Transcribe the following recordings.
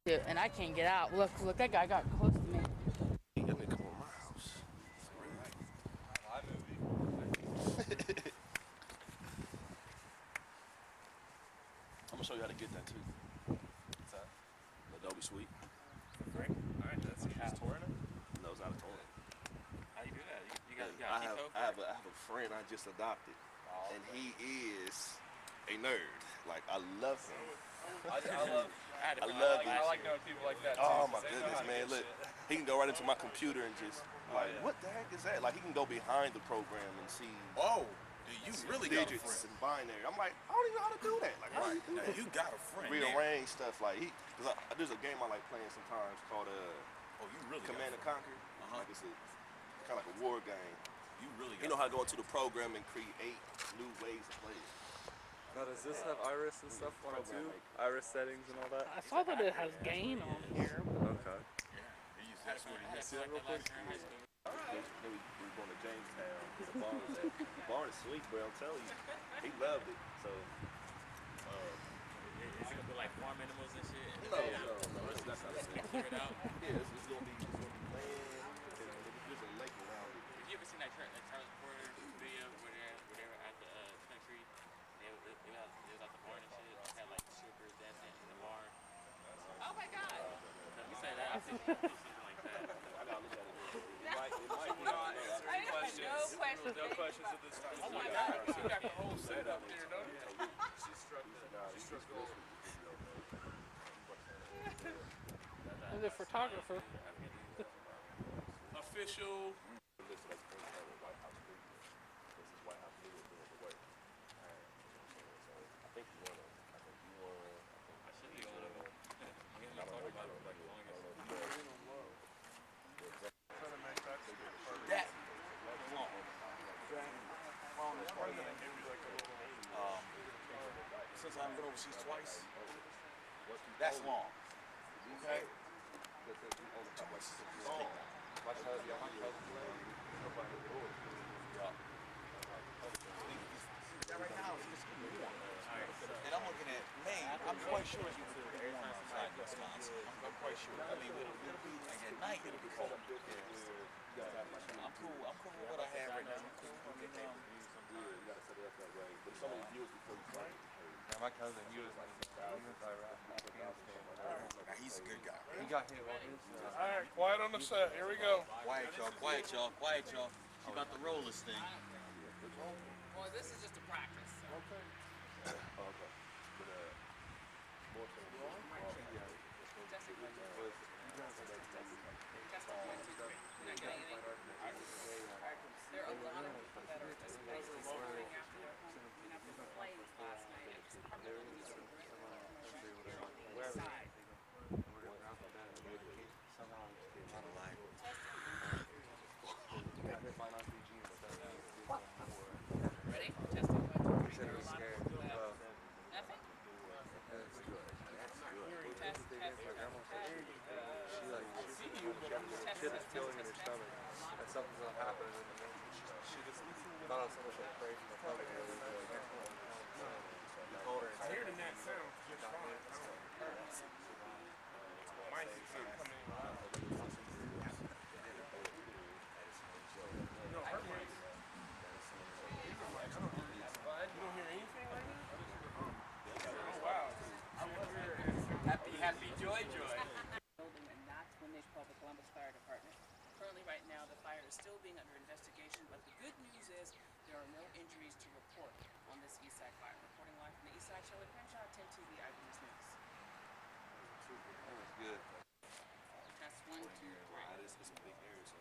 And I can't get out. Look, that guy got close to me. You got me come on my house. My movie. I'm gonna show you how to get that too. What's that? Adobe Suite. Frank? Alright, that's you just touring it? No, it's not a toilet. How you do that? You got I have a friend I just adopted, and he is a nerd. Like I love him. I like knowing people like that too. Oh my 'cause they know goodness, how to man! get Look, shit. he can go right into my computer and just like, yeah. what the heck is that? Like he can go behind the program and see Oh, dude, you really got a digits friend. and binary. I'm like, I don't even know how to do that. Like, how do you do Now, that? you got a friend. Now. Rearrange stuff like because there's a game I like playing sometimes called Oh, you really Command and got a friend. Conquer. Like it's kind of like a war game. You really got You know how to go into the program and create new ways to play it. Now, does this have iris and stuff on it too? Iris settings and all that? I saw that it has gain on here. Okay. That's what he Can you see that real quick? Then we going to Jamestown. The bar was at. The bar is sweet, bro. I'm telling you, he loved it. So. Is it gonna be like farm animals and shit? No. That's not it. Clear it out. Yeah, it's gonna be land. There's a lake around it. Have you ever seen that Charles Porter video where they were at the country? They was at the barn and shit. Had like strippers dancing in the bar. Oh my god! You say that? I think something like that. I gotta look at it. It might be. No questions at this time. Oh my god, you got the whole setup there, don't you? She struck gold. He's a photographer. Official. Since I've been overseas twice, that's long. Okay? Twice is a long. Right now, it's just warm. And I'm looking at May. I'm quite sure it's going to be warm outside in Wisconsin. I'm quite sure. I mean, it'll be, and at night it'll be cold. I'm cool. I'm cool with what I have right now. I'm cool. I mean, Yeah, my cousin, he was Iraq, Afghanistan, whatever. he's a good guy. He got hit on his. Alright, quiet on the set. Here we go. Quiet, y'all. Quiet, y'all. Quiet, y'all. She about to roll this thing. Well, this is just a practice. There are a lot of people that are just basically starting after their planes last night. It's probably really using the east side. Ready? Testing. He said it was scary. Nothing? That's good. Test. She had this feeling in her stomach that something's gonna happen, and then she just thought it was so much like crazy. We called her and I hear the net sound just fine. Mine is not coming in. No, her mic. You don't hear anything right now? Oh wow. Happy joy. Building, and that's when they called the Columbus Fire Department. Currently, right now, the fire is still being under investigation, but the good news is there are no injuries to report on this East Side fire. Reporting live from the East Side, Shelley Crenshaw, 10 TV Eyewitness News. That was good. Test 1, 2, 3. It's a big area, so.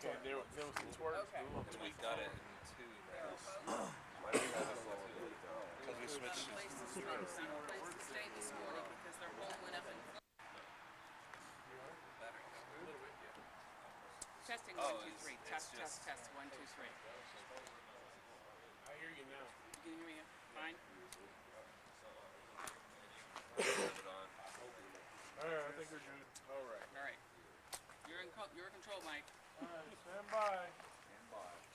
Okay, there was some twerk. Okay. We got it in two. Because we switched it. Place to stay this morning because their home went up in Testing 1, 2, 3. Test. 1, 2, 3. I hear you now. You can hear me? Fine. Alright, I think we're good. Alright. All right. You're in control, Mike. Alright, stand by.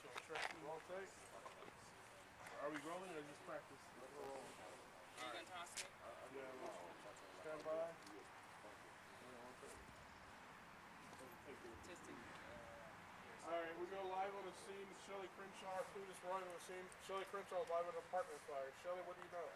So, trust me, won't take. Are we rolling or just practice? We're rolling. Are you gonna toss me? Yeah, stand by. Testing. Alright, we go live on the scene. Shelly Crenshaw, our food is rolling on the scene. Shelly Crenshaw is live on an apartment fire. Shelly, what do you know?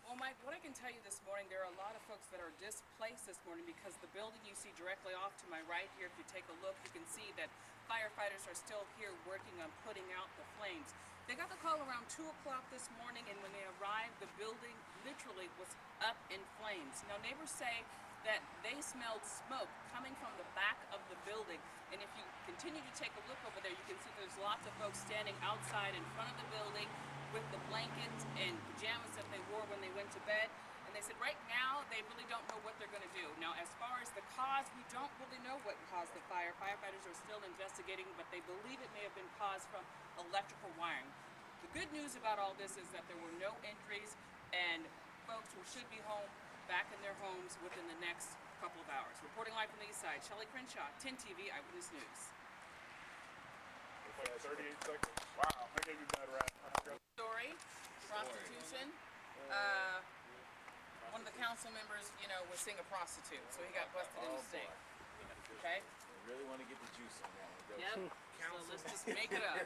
Well, Mike, what I can tell you this morning, there are a lot of folks that are displaced this morning because the building you see directly off to my right here, if you take a look, you can see that firefighters are still here working on putting out the flames. They got the call around 2 o'clock this morning, and when they arrived, the building literally was up in flames. Now, neighbors say that they smelled smoke coming from the back of the building, and if you continue to take a look over there, you can see there's lots of folks standing outside in front of the building with the blankets and pajamas that they wore when they went to bed. And they said right now they really don't know what they're going to do. Now, as far as the cause, we don't really know what caused the fire. Firefighters are still investigating, but they believe it may have been caused from electrical wiring. The good news about all this is that there were no injuries, and folks who should be home, back in their homes within the next couple of hours. Reporting live from the east side, Shelly Crenshaw, 10 TV Eyewitness News. Like 38 seconds. Wow, I gave you bad rap. Story, prostitution. One of the council members, was seeing a prostitute, so he got busted in the sting. Okay? I really want to get the juice on that one. Yep. So let's just make it up.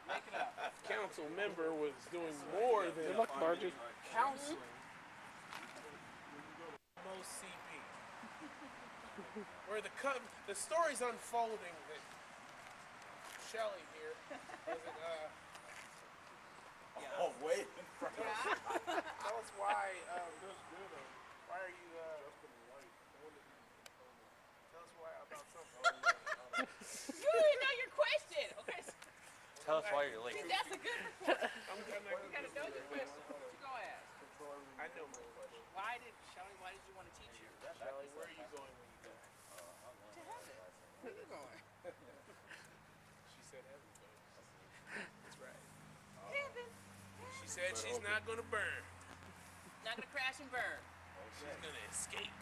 Make it up. Council member was doing more than counseling. OCB. Where the story's unfolding that Shelly here was Oh, wait in front of us. tell us why. Why are you? Tell us why about something. You didn't know your question. Okay. Tell us why you're late. See, that's a good report. You gotta know your question. What you gonna ask? I know my question. Shelly, why did you want to teach here? Shelly, where are you going when you go? To heaven. Where are you going? She said everything. That's right. Heaven. She said she's not gonna burn. Not gonna crash and burn. She's gonna escape.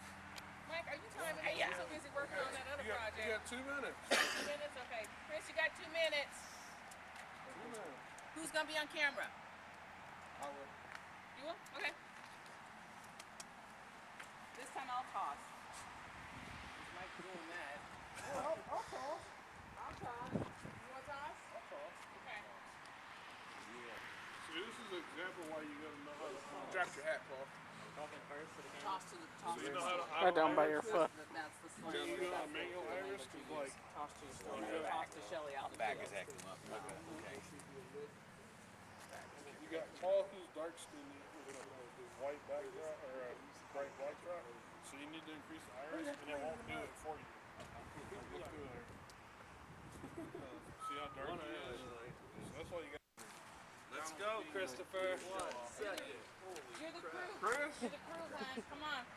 Mike, are you telling me you're so busy working on that other project? You got 2 minutes. 2 minutes? Okay. Chris, you got 2 minutes. Who's gonna be on camera? I will. You will? Okay. This time I'll toss. Is Mike doing that? I'll toss. I'll toss. You want to toss? I'll toss. Okay. See, this is an example why you gotta know how to drop your hat, Paul. Toss to the So you know how to Right down by your foot. That's the Do slang. you know how to manual iris? Cause like, Toss to the toss to Shelly out. The back is acting up. Okay. you got Paul who's dark skinned with a white backdrop or a bright backdrop. So you need to increase the iris and it won't do it for you. Look through there. See how dark it is? So that's why you got. Let's go, Christopher. You're the crew. Chris, You're the crew, hon. Come on.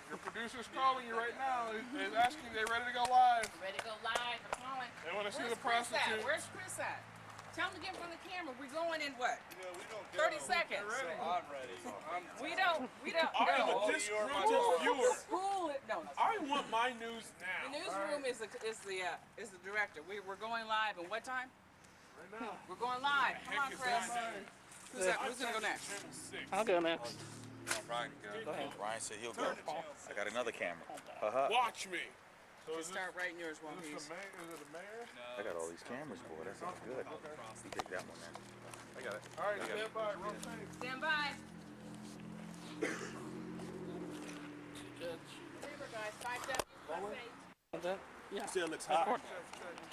your producer's calling you right now. They're asking, they ready to go live. Ready to go live. We're calling. They want to see Where's the Chris at? prostitute. Where's Chris at? Tell him to get in front of the camera. We're going in what? Yeah, we don't 30 seconds. I'm ready. We don't. I am a disgruntled viewer. School it. No. I want my news The now. newsroom is the director. We're going live. And what time? Right now. We're going live. Come on, Chris. Who's gonna go next? I'll go next. Brian, go. Ryan said he'll go. I got another camera. Watch me. So is Start writing yours while this he's. the mayor? Is it the mayor? I got all these cameras, boy. That sounds good. You take that one then. I got it. All right, stand by. Rotate. Stand by. Remember, guys, 5W. Yeah. See on the top.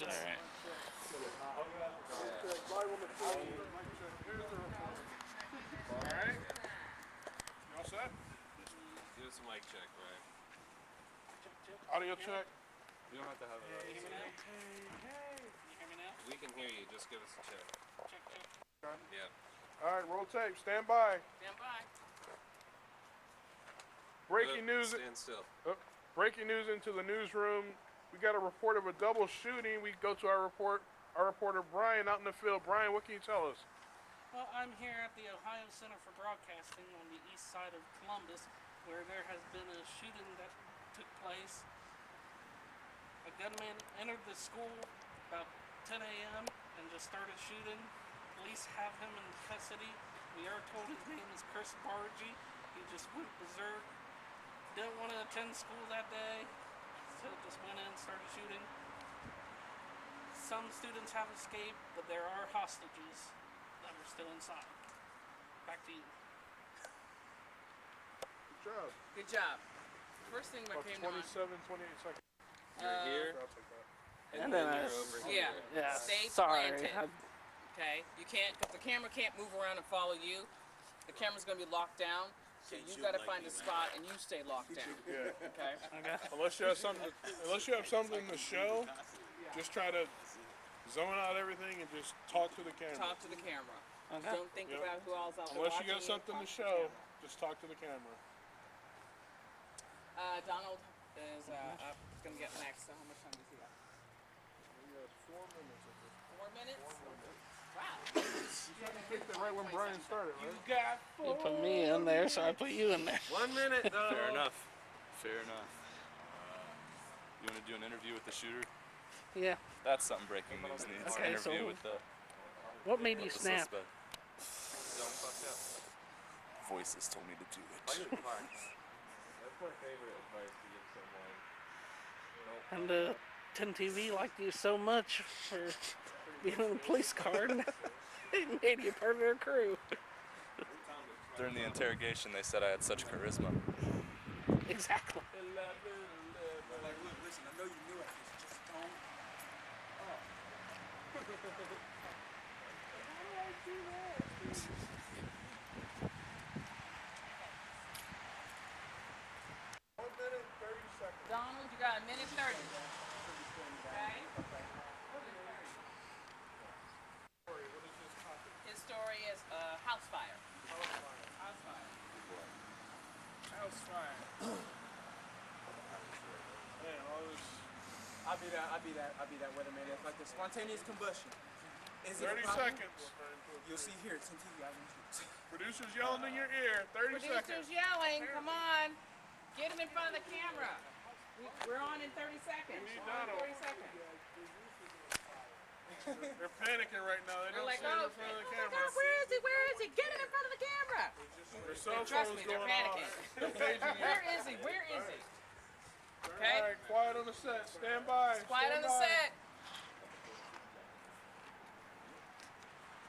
Check, check. All right. Live on the phone. Here's the report. All right. You all set? Give us a mic check, Brian. Audio check. You don't have to have it. Can you hear me now? Can you hear me now? We can hear you. Just give us a check. Check, check. Yeah. All right, roll tape. Stand by. Stand by. Breaking Good. news. Stand still. Breaking news into the newsroom. We got a report of a double shooting. We go to our reporter Brian out in the field. Brian, what can you tell us? Well, I'm here at the Ohio Center for Broadcasting on the east side of Columbus, where there has been a shooting that took place. A gunman entered the school about 10 a.m. and just started shooting. Police police have him in custody. We are told his name is Chris Bargy. He just went berserk. Didn't want to attend school that day, so just went in and started shooting. Some students have escaped, but there are hostages that are still inside. Back to you. Good job. Good job. First thing that About came to mind. 27, 28 seconds. You're here, I'll take that. and then then I you're over Yeah. here. Yeah, Stay sorry. planted. Okay, you can't, cause the camera can't move around and follow you. The camera's gonna be locked down, so you gotta find a spot and you stay locked down. Yeah. Okay. Okay. Unless you have something to show, just try to zone out everything and just talk to the camera. Talk to the camera. Okay. Don't think Yep. about who else out there Unless you watching got something talk to the show, camera. just talk to the camera. Donald is up. He's gonna get next. So how much time does he got? We got 4 minutes of this. 4 minutes. Wow. You picked it right when Brian started, right? You put me in there, so I put you in there. 1 minute, though. Fair enough. Fair enough. You want to do an interview with the shooter? Yeah. That's something breaking news. Needs Okay, an interview so with the what made you snap? suspect. Voices told me to do it. That's my favorite advice to give someone. And 10 TV liked you so much for being in the police car, and they made you part of their crew. During the interrogation, they said I had such charisma. Exactly. Like, look, listen, I know you knew it. Just don't. Donald, you got a minute 30. Okay. His story is house fire. House fire. House fire. Man, all this. I'll be that weatherman. It's like the spontaneous combustion. Is it a 30 problem? seconds. You'll see here, it's on TV. I want you. Producers yelling in your ear. 30 seconds. Producers yelling. Come on. Get him in front of the camera. We're on in 30 seconds. We need We're on in Donald. 30 seconds. They're panicking right now. They They're don't like, see him oh, in front of the oh my camera. God, where is he? Where is he? Get him in front of the camera. Their cell Trust phone's me, they're going panicking. off. They're paging you. Where is he? Where is he? Okay. All right, quiet on the set. Stand by. Quiet on Stand the by. set.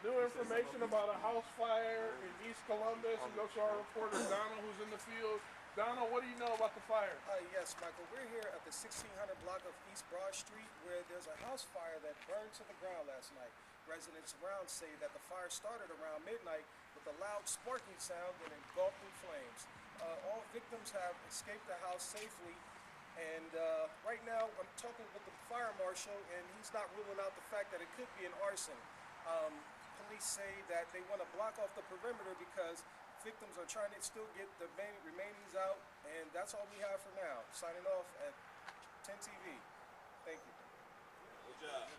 New information about a house fire in East Columbus. We go to our reporter Donald, who's in the field. Donald, what do you know about the fire? Yes, Michael. We're here at the 1600 block of East Broad Street where there's a house fire that burned to the ground last night. Residents around say that the fire started around midnight with a loud sparking sound and engulfed in flames. All victims have escaped the house safely, and right now I'm talking with the fire marshal, and he's not ruling out the fact that it could be an arson. Police say that they want to block off the perimeter because victims are trying to still get the remainings out, and that's all we have for now. Signing off at 10 TV. Thank you.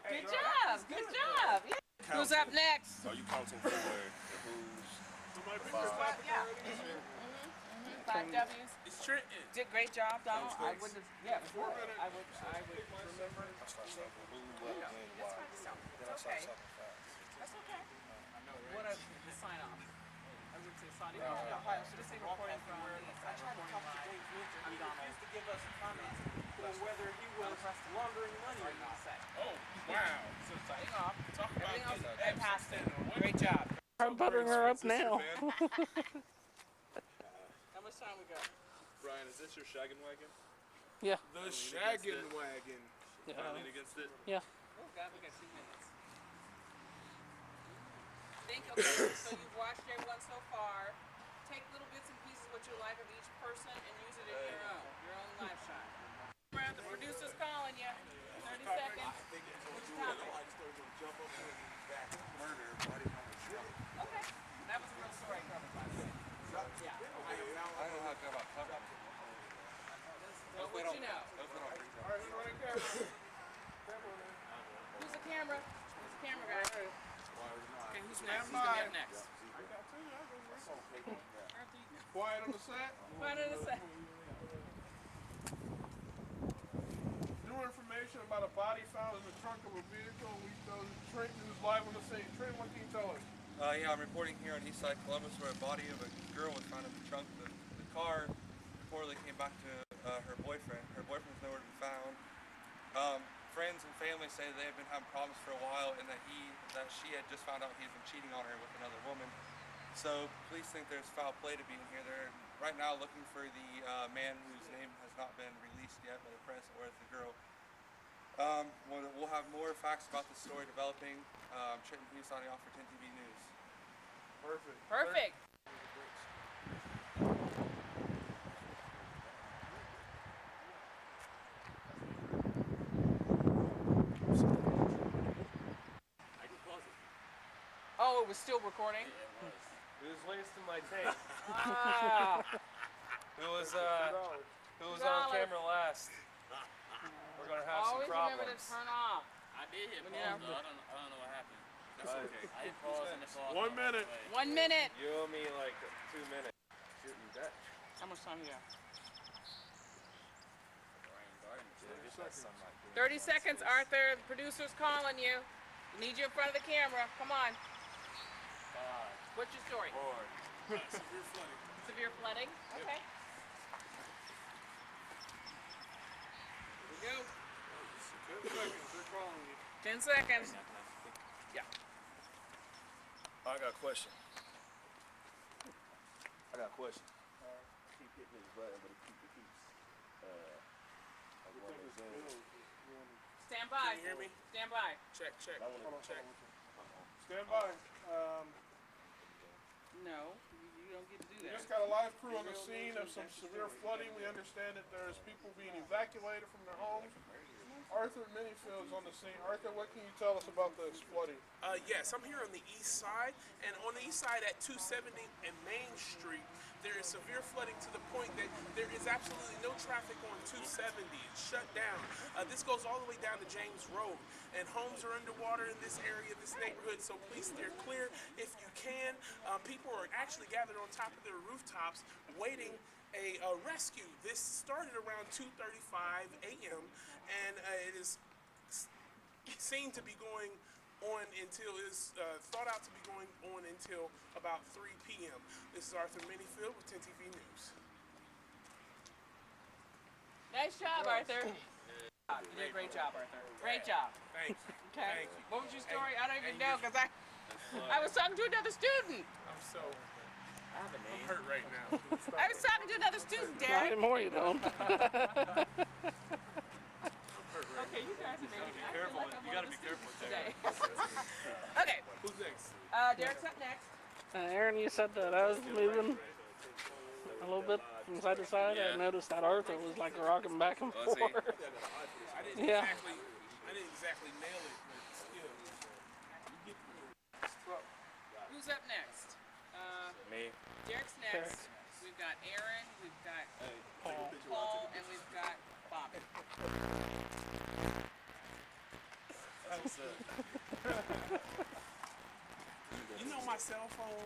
Good job. Good job. Yeah. Who's up next? Are you counting for the who's? Yeah. 5 W's. It's Trenton. Did great job, Donald. I wouldn't have. Yeah. I would remember. I'll start something. Who, what, when, That's why? fine. Then I'll It's okay. start something fast. That's okay. What a sign off. I would say sign off. Ohio, so this is recording from the I tried to talk to Dave Winter. I'm He Donald. refused to give us comments on whether he was laundering money or not. Oh, wow. Signing off. Talk about Everything else this. is fantastic. Great job. I'm buttering her up now. How much time we got? Brian, is this your shaggin' wagon? Yeah. The shaggin' wagon. Lean against it? Yeah. Oh God, we got 2 minutes. Okay, so you've watched everyone so far. Take little bits and pieces what you like of each person and use it in your own live shot. The producer's calling you. 30 seconds. Which topic? Okay. That was a real story covered by the way. Yeah. I don't know how to go about cover. Well, what you know? All right, who's running camera? Who's the camera? Who's the camera guy? Okay, who's next? Who's by. gonna be up next? Quiet on the set. Find it in a sec. New new information about a body found in the trunk of a vehicle. We know Trent, who's live on the scene. Trent, what can you tell us? Yeah, I'm reporting here on Eastside Columbus where a body of a girl was found in the trunk. The car reportedly came back to her boyfriend. Her boyfriend was nowhere to be found. Friends and family say they have been having problems for a while and that she had just found out he had been cheating on her with another woman. So police think there's foul play to be in here. They're right now looking for the man whose name has not been released yet by the press or the girl. We'll have more facts about the story developing. Trenton Hughes signing off for 10 TV News. Perfect. Perfect. I can close it. Oh, it was still recording? Yeah, it was. It was wasting my tape. Ah. Who was on camera last? We're gonna have Always some remember to problems. turn off. I did hit When pause, you have though. I don't know what happened. That's okay. I hit pause and it paused. 1 minute. 1 minute. You owe me like 2 minutes. Shooting that. How much time you got? Ryan Garden. Get that sunlight. 30 seconds, Arthur. The producer's calling you. We need you in front of the camera. Come on. 5, What's your story? 4. Severe flooding. Severe flooding? Okay. Here we go. 10 seconds. They're calling you. 10 seconds. I got a question. Keep hitting this button, but it keeps. I want to zoom. Stand by. Can you hear me? Stand by. Check. I want to Check. Stand by. No, you don't get to do We that. just got a live crew on the scene of some severe flooding. We understand that there's people being evacuated from their homes. Arthur Minifield's on the scene. Arthur, what can you tell us about this flooding? Yes, I'm here on the east side, and on the east side at 270 and Main Street, there is severe flooding to the point that there is absolutely no traffic on 270. It's shut down. This goes all the way down to James Road, and homes are underwater in this area, this neighborhood, so please steer clear if you can. People are actually gathered on top of their rooftops waiting a rescue. This started around 2:35 a.m. and it is seen to be going on until is thought out to be going on until about 3 p.m. This is Arthur Minifield with 10 TV News. Nice job, Arthur. You did a great job, Arthur. Great job. Thank you. Okay. Thank you. What was your story? I don't even and know because I was talking to another student. I'm hurt right now. I was talking to another student, Not Derek. anymore, you don't. Okay, you guys are making me feel like I'm one of the students today. Okay, Who's next? Derek's up next. Aaron, you said that I was moving a little bit from side to side. I noticed that Arthur was like rocking back and forth. I didn't Yeah. exactly nail it, but still. Who's up next? Me. Derek's next. We've got Aaron, we've got Paul, and we've got Bobby. You know my cell phone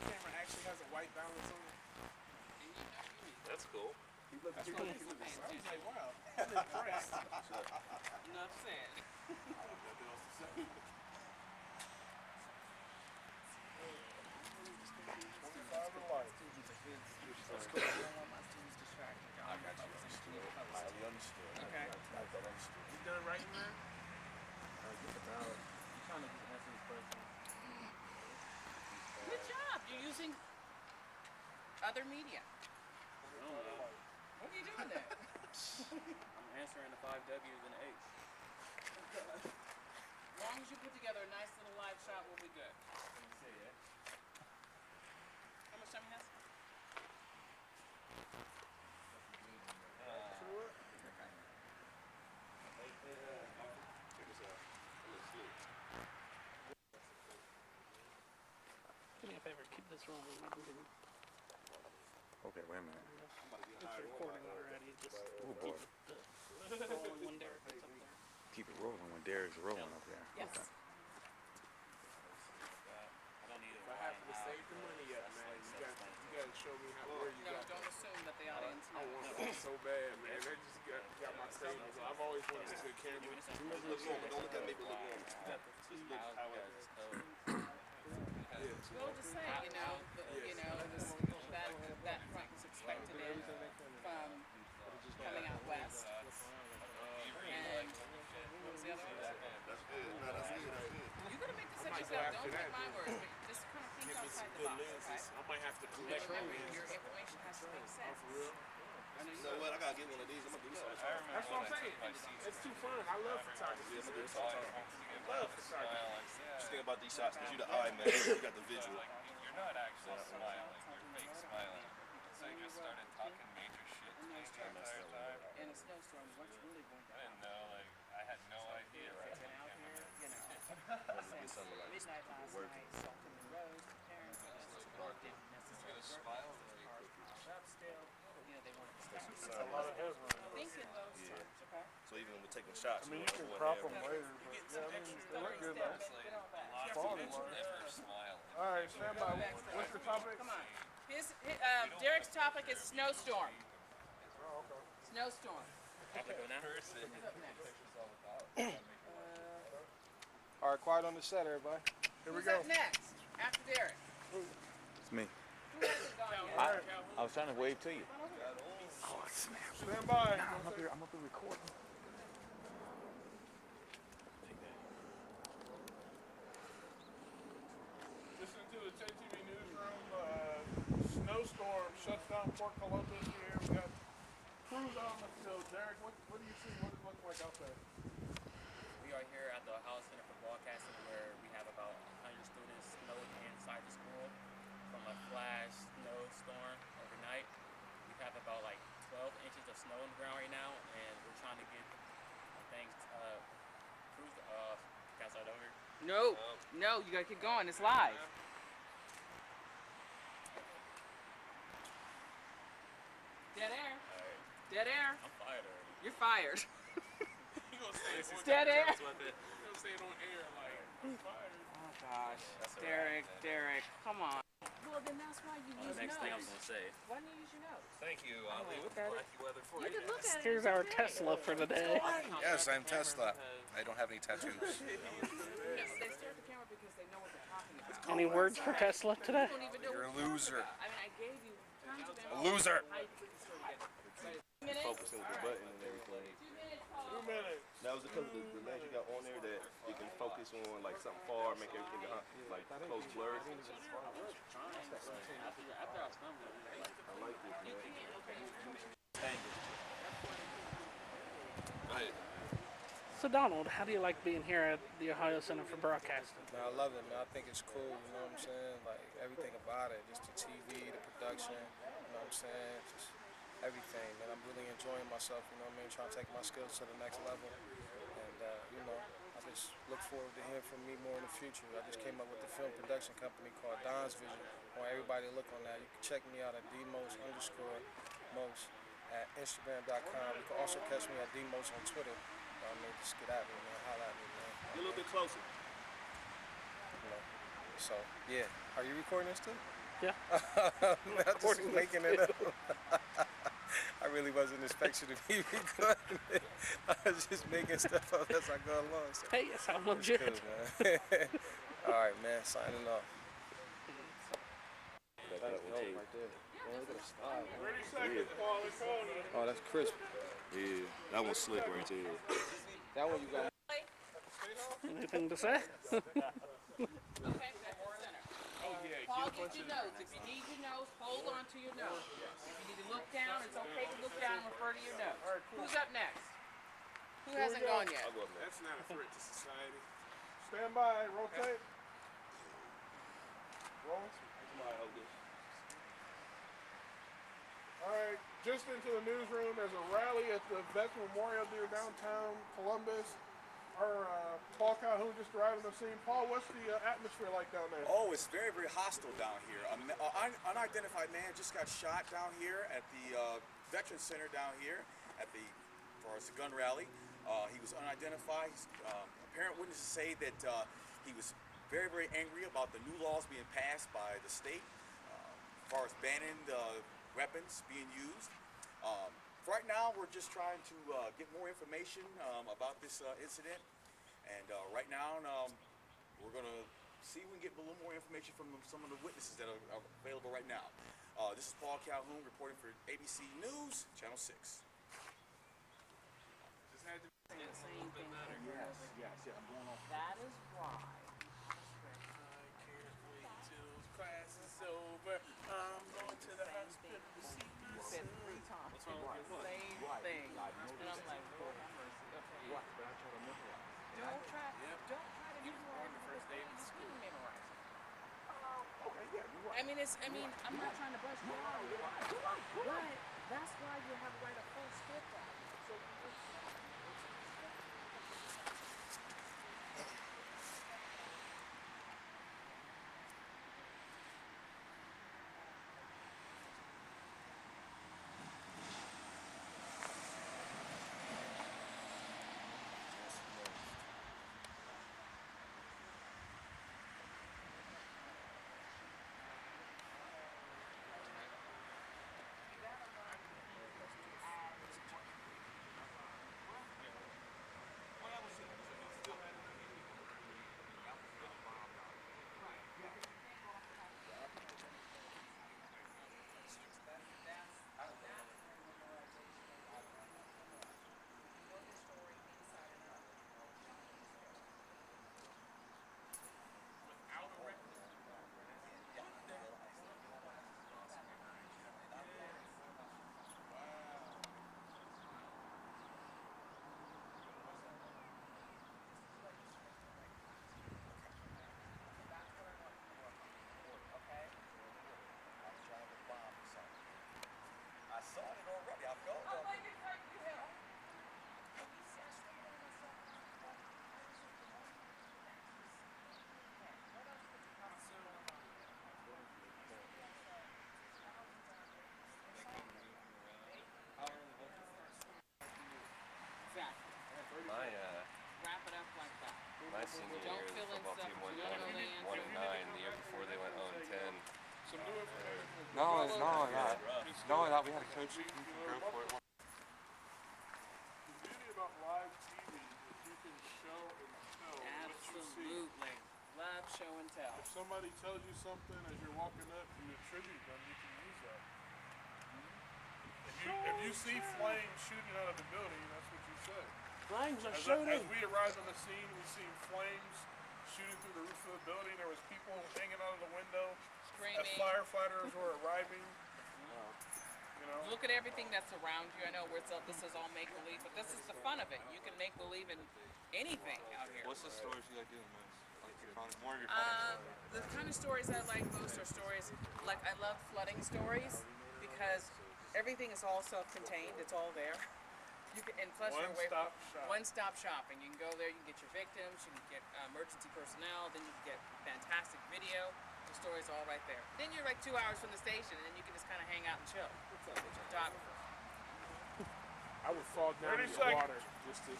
camera actually has a white balance on it. That's cool. That's what he's I was like, wow, I'm impressed. Enough said. Let's go. I don't want my students distracted. I got you. I understood. Okay. I understood. You done writing that? Good job. You're using other media. What are you doing there? I'm answering the 5 W's and 8. As long as you put together a nice little live shot, we'll be good. How much time you have? Do me a favor, keep this rolling. Okay, wait a minute. It's recording already. Just Oh boy. keep it rolling when Derek gets up there. Keep it rolling when Derek's rolling up there. Yes. Okay. I don't need it. I haven't saved the money yet, man. You gotta show me where you No, got don't assume that the audience I knows. want it so bad, man. They just got my savings. I've always point is a good camera. Look normal. Don't look at me, but look normal. Just look how it is. Well, just say, you know, that front was expected in from coming out west. And what was the other one? That's good. No, that's good. That's good. You're gonna make this up yourself. Don't take my words, but just kind of think outside the box, okay? I might have to collect Remember, your information has to make sense. You know what? I gotta get one of these. I'm gonna do something. That's what I'm saying. It's too fun. I love photography. I'm gonna do something. I love photography. Just think about these shots because you the eye man. You got the visual. You're not actually smiling. You're fake smiling. So you just started talking major shit to me the entire time. In a snowstorm, what's really going I down? didn't know, like, I had no idea. They've been out here, you know, since midnight last night, salting the roads, preparing for this. Didn't necessarily work because cars piled up still. You know, they wanted to stop. It's a lot of headroom. Think in those terms, okay? So even when we're taking shots, I mean, we you wanna can go in crop there. them later, but yeah, I mean, they look good though. Get on back. A lot of Quality people wise. never smile. All right, stand by. What's the topic? Come on. Derek's topic is snowstorm. Oh, okay. Snowstorm. Topic of now? Who's up next? All right, quiet on the set, everybody. Here we Who's go. up next? After Derek. It's me. Who hasn't gone yet? I was trying to wave to you. Stand by. I'm up here recording. Listen to the 10 TV newsroom. Snowstorm shuts down Port Columbus here. We got crews on the field. Derek, what do you see? What does it look like out there? We are here at the Ohio Center for Broadcasting where we have about 100 students snowed inside the school from a flash snowstorm overnight. We have about like 12 inches of snow on the ground right now, and we're trying to get things cruised off. Can I start over? No, you gotta keep going. It's live. Dead air. Dead air. I'm fired already. You're fired. You gonna say it on Dead air. You gonna say it on air like I'm fired. Oh gosh, That's all right, Derek, come on. Well, then that's why you use Next thing I'm notes. gonna say. Why don't you use your notes? Thank you, Ali, with look at it. wacky weather for You can look at it. Here's our Tesla for today. Yes, I'm Tesla. I don't have any tattoos. No, they stare at the camera because they know what they're talking about. Any words for Tesla today? You don't even know You're a what you're loser. talking about. I mean, I gave you tons of A loser. how you put the story together. 2 minutes? Focusing with the button and everything. 2 minutes, Paul. 2 minutes. That was because of the lens you got on there that it can focus on like something far, make everything behind, like close blurs. I like this, man. Go ahead. So Donald, how do you like being here at the Ohio Center for Broadcasting? Man, I love it, man. I think it's cool, you know what I'm saying? Like, everything about it. Just the TV, the production, you know what I'm saying? Just everything, man. I'm really enjoying myself, you know what I mean? Trying to take my skills to the next level. And, you know, I just look forward to hearing from me more in the future. I just came up with a film production company called Don's Vision. I want everybody to look on that. You can check me out at dmos_most at Instagram.com. You can also catch me at dmos on Twitter. I mean, just get at me, man. Holla at me, man. Get a little bit closer. You know. So, yeah. Are you recording this too? Yeah. I'm just making it up. I really wasn't expecting to be recording it. I was just making stuff up as I go along. So Hey, it sounds it's legit. cool, man. All right, man. Signing off. That one too. Right there. Man, look at the style, man. 30 seconds, Paul. It's on you. Oh, that's crisp. Yeah, that one's slick right there. That one you got. Anything to say? Okay, back to the center. Oh yeah, Paul, get your notes. If you need your notes, hold on to your notes. If you need to look down, it's okay to look down and refer to your notes. Who's up next? Who hasn't gone yet? I'll go up next. that's not a threat to society. Stand by. Rotate. Rolling. Somebody hold this. All right. Just into the newsroom. There's a rally at the Vets Memorial near downtown Columbus. Our Paul Calhoun just arrived on the scene. Paul, what's the atmosphere like down there? Oh, it's very, very hostile down here. An unidentified man just got shot down here at the Veterans Center down here at the, as far as the gun rally. He was unidentified. Apparent witnesses say that he was very, very angry about the new laws being passed by the state as far as banning weapons being used. right now, we're just trying to get more information about this incident. And right now, we're going to see if we can get a little more information from some of the witnesses that are available right now. This is Paul Calhoun reporting for ABC News, Channel 6. Same thing Yes, I'm going on. That is why. I can't wait till class is over. I'm going to the hospital to see my Said son. 3 times. What's wrong with your Same Right. thing. I And noticed I'm like, Lord have mercy. Okay. Right, but I try to memorize. Don't try. Yep. Don't try to He was born the first day of You school. didn't memorize it. Okay, yeah, you're right. I'm not trying to brush you off. But that's why you have to write a full script out. So I saw it already. I felt it. exactly. Wrap it up like that. My senior Don't year, the fill in football stuff team if went you don't know the 1-9. answer. The year before they went 0-10. Some new information. Not only that, It's not only that, we still- had a coach who can go for it. The beauty about live TV is you can show and tell what you see. Absolutely. Love, show, and tell. If somebody tells you something as you're walking up, you attribute them, you can use that. If you see flames shooting out of the building, that's what you say. Flames are As we arrived on the scene, we seen flames shooting through the roof of the building. There was people hanging out of the window. As Screaming. firefighters were arriving. You know, Look at everything that's around you. I know this is all make-believe, but this is the fun of it. You can make believe in anything out here. What's the stories you like doing most? Like your fun, more of your fun stories? The kind of stories I like most are stories like I love flooding stories because everything is all self-contained. It's all there. You can, and plus you're away from one-stop shop. one-stop shopping. You can go there. You can get your victims. You can get emergency personnel. Then you can get fantastic video. The story's all right there. Then you're like 2 hours from the station, and then you can just kind of hang out and chill with your photographer. I would fall down 30 in the seconds. water just to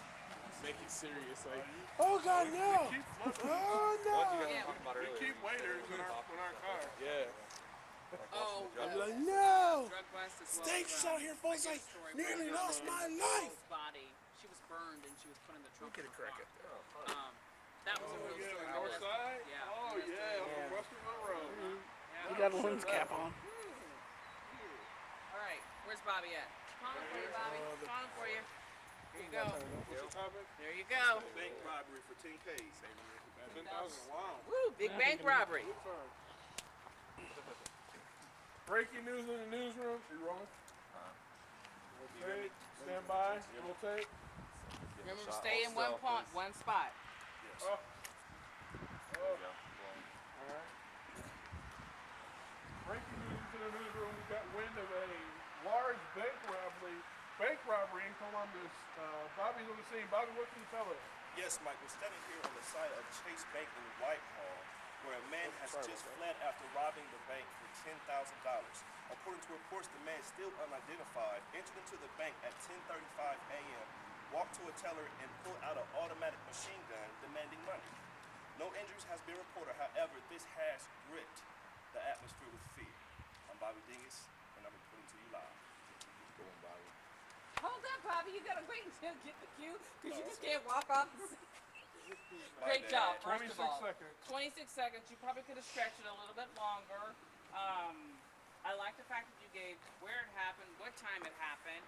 make it serious. Like, oh God, no! We keep flooding. Oh no! What you guys Yeah. were talking about We earlier? keep waiters in our car. Yeah. Oh, I'd be like, no! drug bust as well. Stakes out here, folks. I nearly lost my life. Body. She was burned and she was put in the trunk. Get a of crack car. at that. That was a Oh, real yeah, story. north Remember that? side? Yeah. Oh, remember that yeah, story? up on Western Monroe. He got a lens cap on. All right, where's Bobby at? Calling for you, Bobby. Calling for you. Here you go. What's the topic? There you go. Bank robbery for 10Ks. 10,000. Wow. Woo, big bank robbery. Good time. Breaking news in the newsroom. Are you rolling? Okay, stand by. We'll take. Remember to stay in one spot. Oh. There you go. Alright. Breaking news in the newsroom. We got wind of a large bank robbery in Columbus. Bobby's on the scene. Bobby, what can you tell us? Yes, Mike, we're standing here on the side of Chase Bank in Whitehall, where a man has just fled after robbing the bank for $10,000. According to reports, the man, still unidentified, entered into the bank at 10:35 a.m., walked to a teller, and pulled out an automatic machine gun demanding money. No injuries has been reported. However, this has gripped the atmosphere with fear. I'm Bobby Dingus, and I'm reporting to you live. Hold up, Bobby. You gotta wait until you get the cue because you just can't walk off the scene. Great job, first 26 of all. seconds. 26 seconds. You probably could have stretched it a little bit longer. I like the fact that you gave where it happened, what time it happened,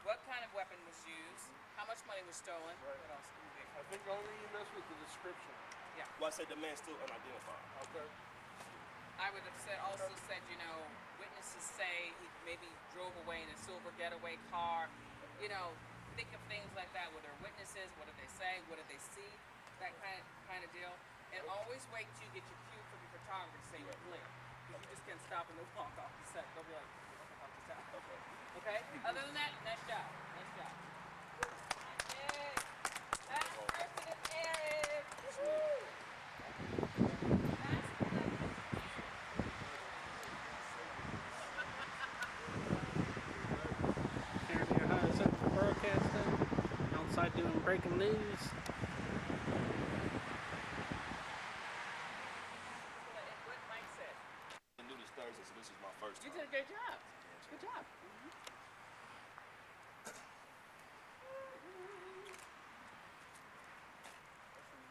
what kind of weapon was used, how much money was stolen. Right. What else? I think only you messed with the description. Yeah. Well, I said the man's still unidentified. Okay. I would have also said, you know, witnesses say he maybe drove away in a silver getaway car. You know, think of things like that. Were there witnesses? What did they say? What did they see? That kind of deal. And always wait till you get your cue from your photographer to say you're clear. Because you just can't stop and then walk off the set. They'll be like, what the fuck is that? Okay? Other than that, nice job. Nice job. Yay. Last person is Aaron. Woo! Here in the Ohio Central Broadcasting, outside doing breaking news. What Mike said. I knew this Thursday, so this is my first You time. did a great job. Good job.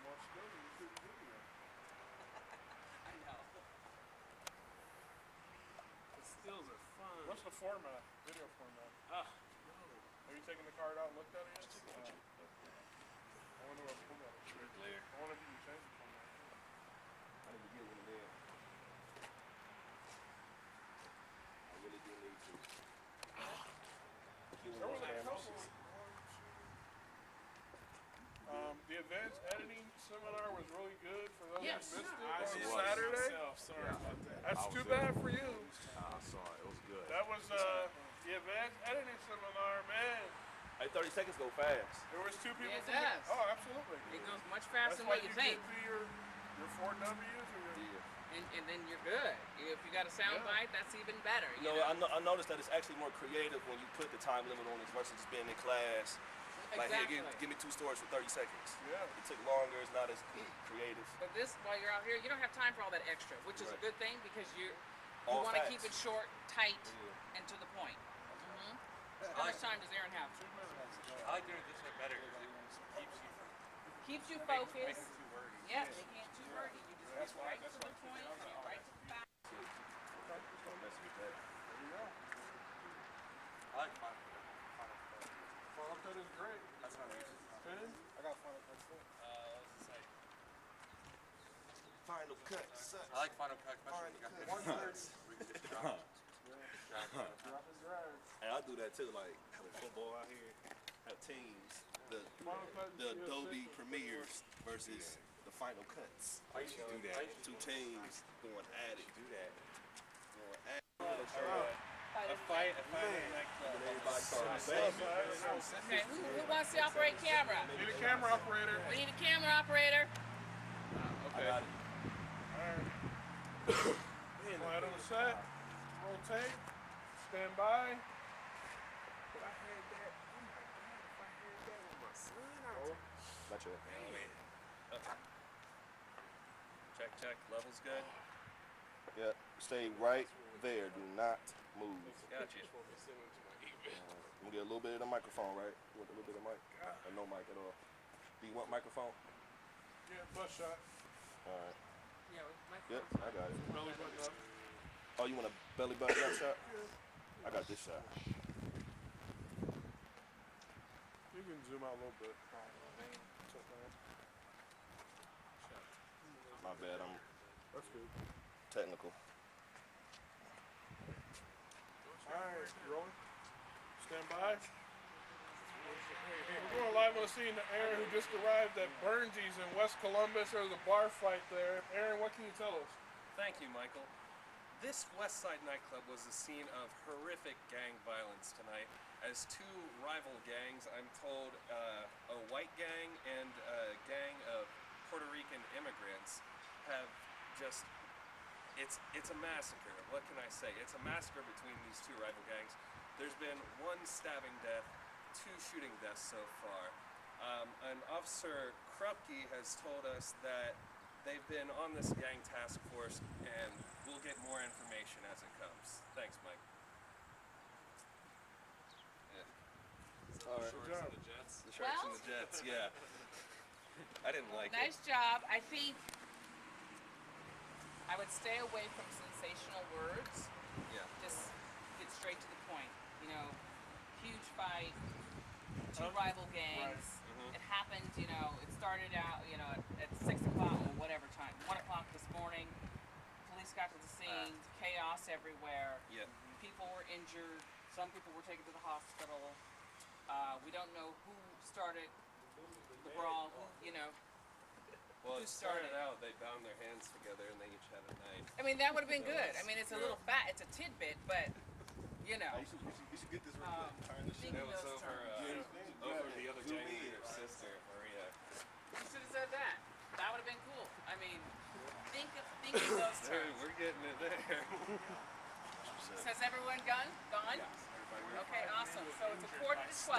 More skill than you could video. I know. The stills are fun. What's the format? Video format. Ah, Have you taken the card out and looked at it yet? I wonder what format it is. I wonder if you can change the format. I need to get one of them. I really do need to. Get There one was of a those couple. cameras. The advanced editing seminar was really good for those Yes. who missed it I on did Saturday. myself. Sorry about that. That's too bad for you. I saw it. It was good. That was the advanced editing seminar, man. Hey, 30 seconds go fast. There was two people. It from the- does. Oh, absolutely. It goes much That's faster than why what you get think. to your 4 W's or your And then you're good. If you got a sound Yeah. bite, that's even better. You know, I noticed that it's actually more creative when you put the time limit on it versus just being in class. Like, Exactly. hey, give me 2 stories for 30 seconds. yeah. It took longer. It's not as creative. But this, while you're out here, you don't have time for all that extra, which is a Right. good thing because you All want to facts. keep it short, tight, and to the point. How much time does Aaron have? I like doing it this way better because it keeps you from Keeps you making focused. too wordy. Yeah, making it too wordy. You just get right to the point, you get right to the fact. Don't mess with that. There you go. I like Final Cut. Final Cut is great. That's how we use it. 10. I got Final Cut too. What's it say? Final cut sucks. I like Final Cut, especially when you got the 130. we can just drop. Drop and drag. And I do that too, like having football out here, have teams, the Final Cut the is Adobe assistant. Premieres versus the Final Cuts. I used to do that. 2 teams going at it. Do that. Going at it. A fight in a nightclub. Everybody started Okay, who wants to operate camera? Need a camera operator. We need a camera operator. I got it. Alright. Quiet on the set. Rotate. Stand by. If I heard that, oh my God, if I heard that with my son, Not yet. Check. Level's good. Yeah, stay right there. Do not move. Gotcha. You get a little bit of the microphone, right? You want a little bit of mic? Or no mic at all? Do you want microphone? Yeah, bust shot. All right. Yeah, my Yep, I got it. Belly button up. Oh, you want a belly button up shot? I got this shot. You can zoom out a little bit. It's okay. My bad, I'm That's good. technical. Alright, rolling. Stand by. We're going live on the scene to Aaron, who just arrived at Burnsies in West Columbus. There was a bar fight there. Aaron, what can you tell us? Thank you, Michael. This West Side nightclub was the scene of horrific gang violence tonight, as 2 rival gangs, I'm told a white gang and a gang of Puerto Rican immigrants, have just, it's a massacre. What can I say? It's a massacre between these 2 rival gangs. There's been 1 stabbing death, 2 shooting deaths so far. An officer, Krupke, has told us that they've been on this gang task force, and we'll get more information as it comes. Thanks, Mike. Sharks job. and the Jets. The Sharks and the Jets. Yeah. I didn't like it. Nice job. I think I would stay away from sensational words. Yeah. Just get straight to the point. You know, huge fight, two rival gangs. It happened, you know, it started out, you know, at 6 o'clock or whatever time, 1 o'clock this morning. Police got to the scene, chaos everywhere. Yep. People were injured. Some people were taken to the hospital. We don't know who started the brawl, who, you know. Well, Who it started started? out, they bound their hands together and they each had a knife. I mean, that would have been good. I mean, it's a little it's a tidbit, but, you know. You should get this real quick. Turn this shit. It was those over, terms. over the other gang leader's sister, Maria. You should have said that. That would have been cool. I mean, think of those Dude, terms. we're getting it there. Has everyone gone? Okay, awesome. So it's 11:45.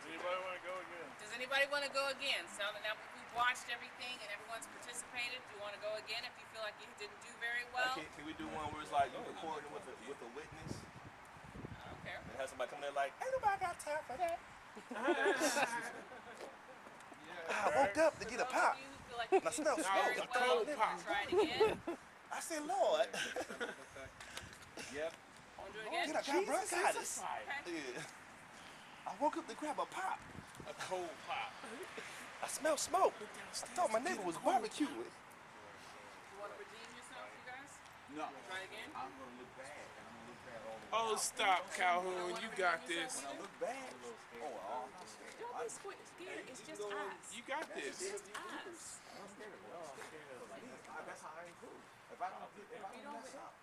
Anybody want to go again? Does anybody want to go again? So now we've watched everything and everyone's participated. Do you want to go again if you feel like you didn't do very well? Can we do one where it's like you recording with a witness I don't care. and have somebody come there like, ain't nobody got time for that. I woke up to get a pop. You feel like you I didn't smell do smoke. very A well. cold pop. Try it again. I said, Lord, Yep. Want to do it again? get a got bronchitis. Okay. Yeah. I woke up to grab a pop. A cold pop. I smell smoke. I thought my neighbor was barbecuing. You want to redeem yourself, you guys? No. Try it again? I'm gonna look bad, and I'm gonna look bad all the way. Oh, stop, Calhoun. You got this. When I look bad, I'm not scared. Don't be scared. It's just us. You got this. It's us. I'm scared of it. That's how I improve. If I don't mess up,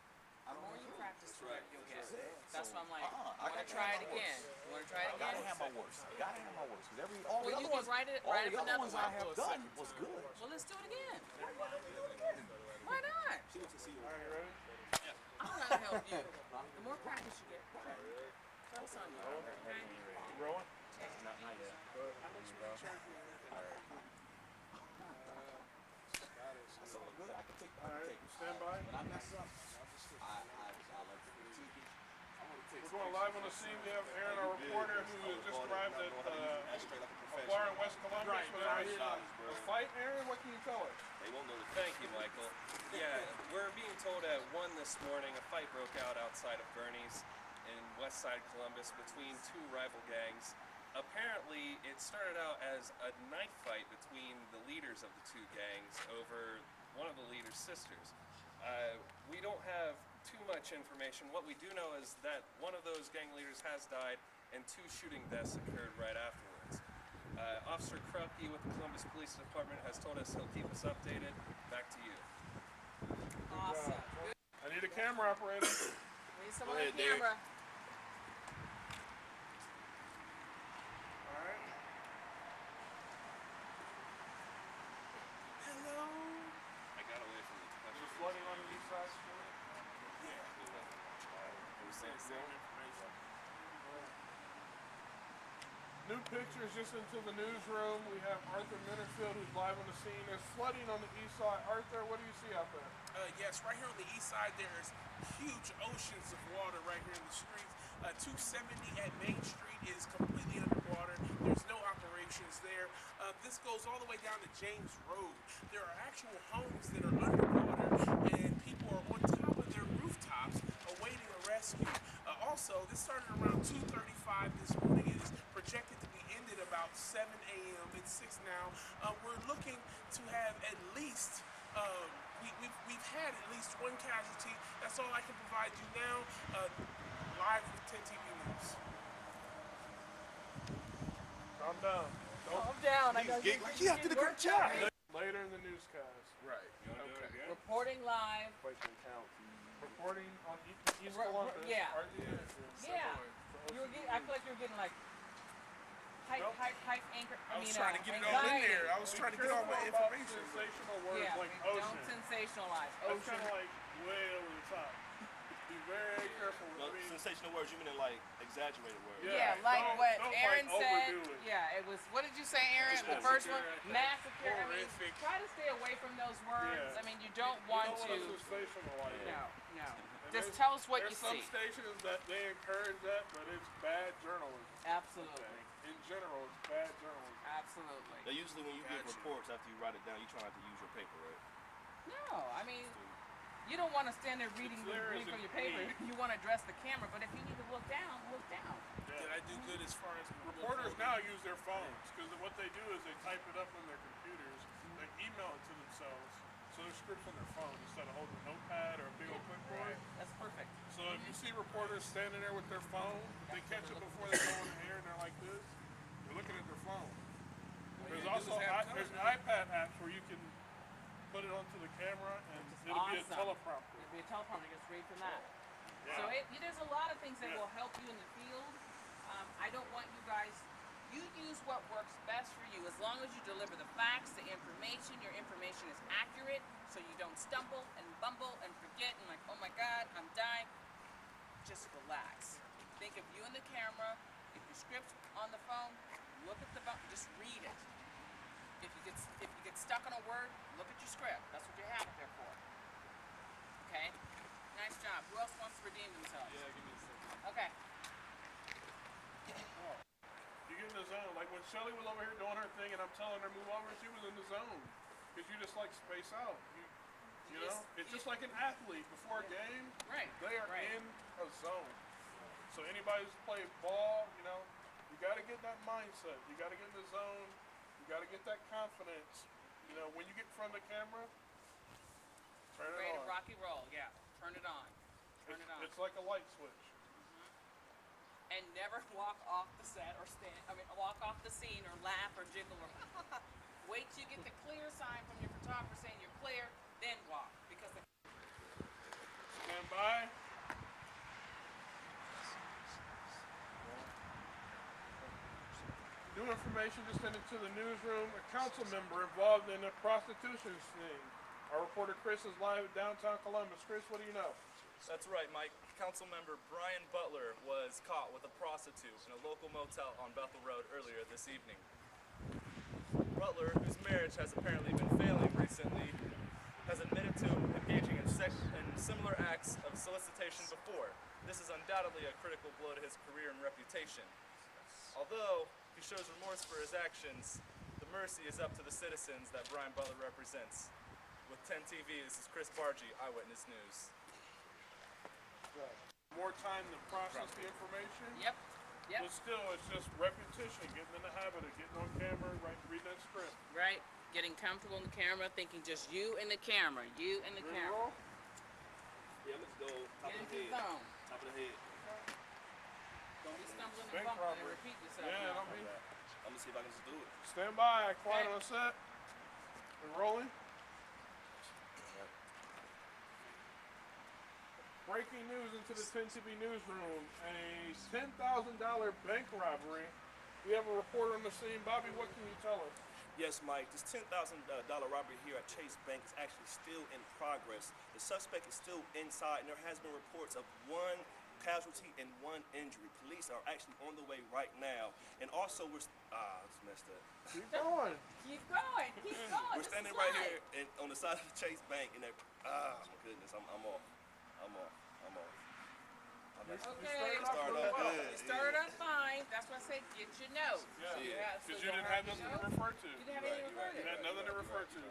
The more you practice, the better you'll get. it. That's why I'm like, I want to gotta try have it my again? worst. You want to try it I gotta again? have my worst. I gotta have my worst. Because all Well, the you other can ones, write it all up the other another ones I one. have done was good. Well, let's do it again. Why do I do it again? Why not? All right, you ready? I'm trying to help you. The more practice you get, focus on you. Okay? Rolling? That's all good. I can take All right, stand by. When I mess up, I like to critique it. We're going live on the scene. We have Aaron, our reporter, who has just arrived at a bar in West Columbus. A fight, Aaron? What can you tell us? They won't know the Thank you, Michael. Yeah, we're being told at 1 this morning a fight broke out outside of Bernie's in West Side Columbus between two rival gangs. Apparently, it started out as a knife fight between the leaders of the two gangs over one of the leader's sisters. We don't have too much information. What we do know is that one of those gang leaders has died and 2 shooting deaths occurred right afterwards. Officer Krupke with the Columbus Police Department has told us he'll keep us updated. Back to you. Awesome. I need a camera operator. We need someone on ahead, Derek. camera. All right. Hello. I got away from the Is it flooding on the east side still? New pictures just into the newsroom. We have Arthur Minterfield, who's live on the scene. There's flooding on the east side. Arthur, what do you see out there? Yes, right here on the east side, there's huge oceans of water right here in the streets. 270 at Main Street is completely underwater. There's no operations there. This goes all the way down to James Road. There are actual homes that are underwater, and people are on top of their rooftops awaiting a rescue. Also, this started around 2:35 this morning. It is projected to be ended about 7 a.m. It's 6 now. We're looking to have at least we've had at least 1 casualty. That's all I can provide you now. Live with 10 TV News. Calm down. Calm down. I know He did a great job. Later in the newscast. Right. Okay. Reporting live. Reporting on East Columbus. Yeah. RDS. Yeah. I feel like you were getting like hype anchor. I was trying to get it all in there. I was trying to get all my information. Sensational words Yeah, like don't ocean. sensationalize. That's Ocean. kind of like way over the top. Be very careful No, with me. sensational words, you mean like exaggerated words. Yeah, like don't- what don't, Aaron like, said. overdo it. Yeah, it was. What did you say, Aaron? The first one, massacre. I mean, Horrific. try to stay away from those words. Yeah. I mean, you don't You want don't to. want to sensationalize it. No. And Just there's- tell us what you There's some see. stations that they encourage that, but it's bad journalism. Absolutely. Okay. in general is bad journalism. Absolutely. Now, usually when you give reports after you write it down, you try not to use your paper, right? No, I mean, you don't want to stand there reading from your paper. You want to address the camera, but if you need to look down, look down. Did I do good as far as Reporters now use their phones because what they do is they type it up on their computers, they email it to themselves, so there's scripts on their phone instead of holding a notepad or a big old clipboard. That's perfect. So if you see reporters standing there with their phone, they catch it before they go on the air and they're like this. They're looking at their phone. There's also there's iPad apps where you can put it onto the camera and it'll be a teleprompter. It'll be a teleprompter. You just read from that. So there's a lot of things that will help you in the field. I don't want you guys. You use what works best for you as long as you deliver the facts, the information. Your information is accurate, so you don't stumble and bumble and forget and like, oh my God, I'm dying. Just relax. Think of you and the camera. If your script's on the phone, look at the phone. Just read it. If you get stuck on a word, look at your script. That's what you have it there for. Okay. Nice job. Who else wants to redeem themselves? Yeah, give me a second. Okay. You get in the zone. Like when Shelly was over here doing her thing and I'm telling her move over, she was in the zone. Because you just like space out. You know? It's just like an athlete before a game. Right. They are in a zone. So anybody who's played ball, you know, you got to get that mindset. You got to get in the zone. You got to get that confidence. You know, when you get in front of the camera, turn it Ready on. to rock and roll. Yeah. Turn it on. Turn it on. It's like a light switch. And never walk off the set or walk off the scene or laugh or jiggle or wait till you get the clear sign from your photographer saying you're clear, then walk. Because Stand by. New information just sent into the newsroom. A council member involved in a prostitution sting. Our reporter Chris is live at downtown Columbus. Chris, what do you know? That's right, Mike. Councilmember Brian Butler was caught with a prostitute in a local motel on Bethel Road earlier this evening. Butler, whose marriage has apparently been failing recently, has admitted to engaging in similar acts of solicitation before. This is undoubtedly a critical blow to his career and reputation. Although he shows remorse for his actions, the mercy is up to the citizens that Brian Butler represents. With 10 TV, this is Chris Bargy, Eyewitness News. More time to process the information. Yep. But still, it's just repetition, getting in the habit of getting on camera, reading that script. Right. Getting comfortable in the camera, thinking just you and the camera. You and the Ready to camera. roll? Yeah, let's go top Get of into the the head. zone. Top of the head. Don't be stumbling and Bank bumping and robbery. repeat yourself. Yeah, now. don't be. I'm gonna see if I can just do it. Stand by. Quiet Okay. on set. We're rolling. Breaking news into the 10 TV newsroom. A $10,000 bank robbery. We have a reporter on the scene. Bobby, what can you tell us? Yes, Mike, this $10,000 robbery here at Chase Bank is actually still in progress. The suspect is still inside, and there has been reports of one casualty and one injury. Police are actually on the way right now. And also, it's messed up. Keep going. Keep going. Keep going. We're standing right here on the side of the Chase Bank, and my goodness, I'm off. Okay. Started off good. You started off fine. That's why I say get your notes. Yeah, because you didn't have nothing to refer to. You didn't have anything to refer to. You had nothing to refer to.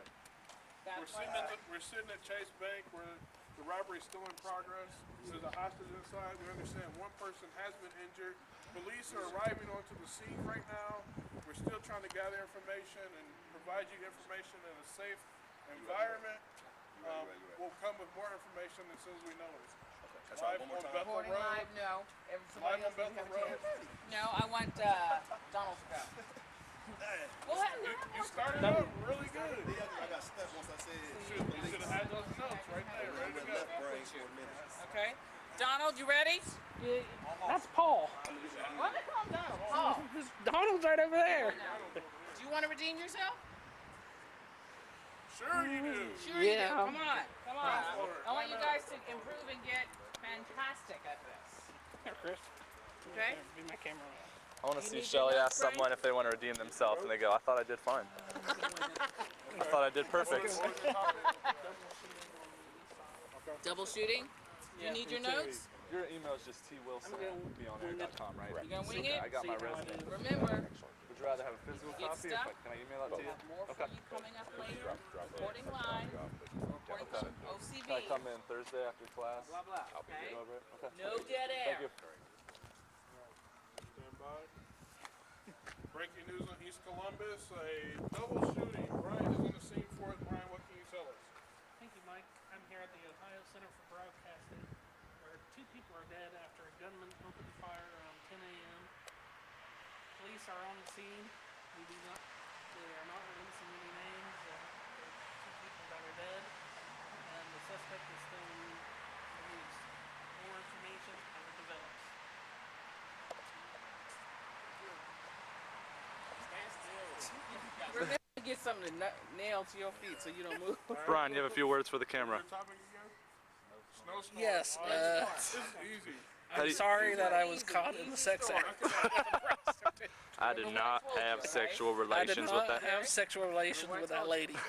We're sitting at Chase Bank where the robbery is still in progress. There's a hostage inside. We understand one person has been injured. Police are arriving onto the scene right now. We're still trying to gather information and provide you information in a safe environment. We'll come with more information as soon as we know it. That's right, one more time. Bethel Reporting Road. live, no. Live on Bethel Road. No, I want Donald to go. Well, You started out really good. I got stuck once I said You should have had those notes right there, ready to go. left brain for a minute. Okay. Donald, you ready? That's Paul. Why they call him Donald? Paul. Donald's right over there. Do you want to redeem yourself? Sure you do. Sure you do. Yeah. Come on. Come on. I want you guys to improve and get fantastic at this. Here, Chris. Okay? Be my camera. I want to You see need Shelly your ask notes, Brian? someone if they want to redeem themselves, and they go, I thought I did fine. I thought I did perfect. Double shooting? You Yeah, need me your too. notes? Your email is just twilson@beonair.com, right? You gonna wing it? I got See my how I resume. do. Remember, Would you rather have a physical get copy? stuck. Can I email that to We'll you? have more for Okay. you coming up later. Reporting live. Reporting from OCB. Can I come in Thursday after class? Blah blah. Okay. Go over it? Okay. No dead air. Thank you. Stand by. Breaking news on East Columbus, a double shooting. Brian is on the scene for it. Brian, what can you tell us? Thank you, Mike. I'm here at the Ohio Center for Broadcasting, where 2 people are dead after a gunman opened fire around 10 a.m. Police are on the scene. They are not releasing any names. There are 2 people that are dead, and the suspect is still released. More information as it develops. Remember to get something to nail to your feet so you don't move. Brian, you have a few words for the camera. Your topic again? Snowstorm. Yes, This is easy. I'm sorry that I was caught in the sex act. I did not have sexual I did relations not with that. have sexual relations with that lady. There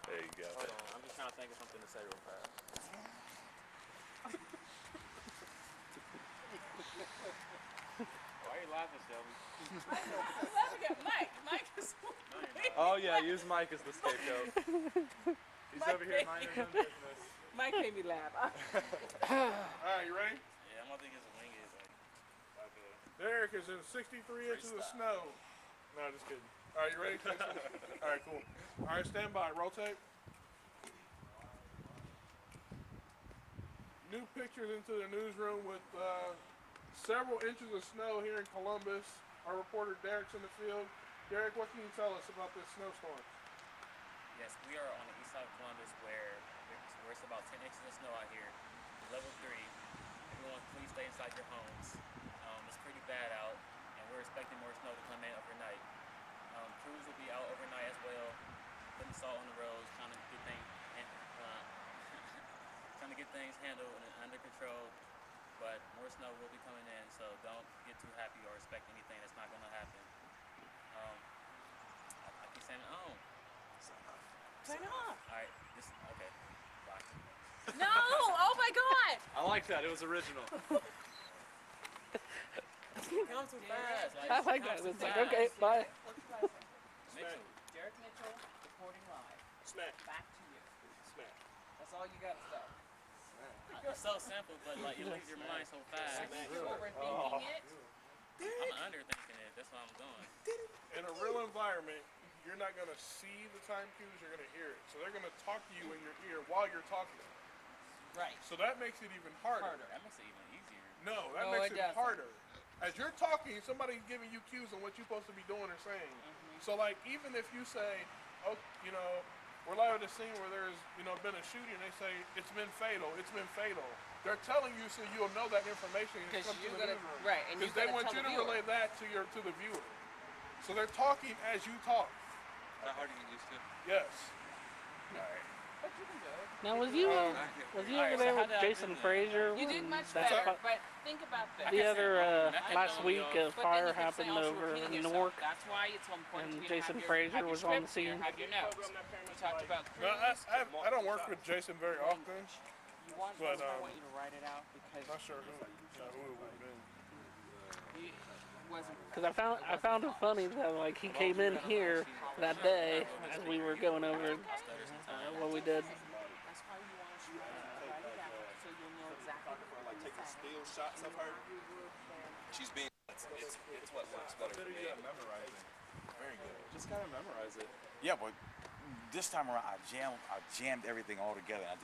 you go. Hold on, I'm just trying to think of something to say real fast. Why are you laughing, Shelby? I'm laughing at Mike. Mike is. Oh yeah, use Mike as the scapegoat. He's over here minding his own business. Mike made me laugh. Alright, you ready? Yeah, I'm gonna think his wing is like. Okay. Derek is in 63 inches of snow. No, just kidding. Alright, you ready? Alright, cool. Alright, stand by. Rotate. New pictures into the newsroom with several inches of snow here in Columbus. Our reporter Derek's in the field. Derek, what can you tell us about this snowstorm? Yes, we are on the east side of Columbus where it's about 10 inches of snow out here. Level 3. Everyone, please stay inside your homes. It's pretty bad out, and we're expecting more snow to come in overnight. Crews will be out overnight as well, putting salt on the roads, trying to get things handled and under control. But more snow will be coming in, so don't get too happy or expect anything that's not going to happen. I keep saying, oh. Sign off. Alright, okay. Bye. No! Oh my God! I like that. It was original. Come too fast. I like that. It's like, okay, bye. Mitchell. Derek Mitchell reporting live. Smack. Back to you. Smack. That's all you got to say. It's so simple, but like you leave your mind so fast. You're overthinking it. I'm underthinking it. That's what I'm doing. In a real environment, you're not going to see the time cues, you're going to hear it. So they're going to talk to you in your ear while you're talking. Right. So that makes it even harder. That makes it even easier. No, that No, makes it it doesn't. harder. As you're talking, somebody's giving you cues on what you're supposed to be doing or saying. So like, even if you say, oh, you know, we're live at a scene where there's, you know, been a shooting, and they say, it's been fatal. They're telling you so you'll know that information and Because come to you're the gonna, newsroom. right, and you're Because they gonna want tell you the to viewer. relay that to the viewer. So they're talking as you talk. Is that hard to get used to? Yes. But you can do it. Now, was you over there with Jason Frazier? You did when much that better, fi- but think about this. The other last week, a But then fire you keep happened saying also over repeating in yourself. Newark, That's why it's so important and for you Jason to Frazier have your was on the script here, scene. have your notes. We talked about No, crews. I don't work with Jason very often. You want, but, I want you to write it out because Not sure who it would have been. you wasn't. Because I found it funny that like he came in here that day as we were going over what we did. That's why you want to write it out so you'll know exactly what Like taking still shots of her. She's being. It's what works better for me. Memorizing. Very good. Just gotta memorize it. Yeah, but this time around, I jammed everything all together. I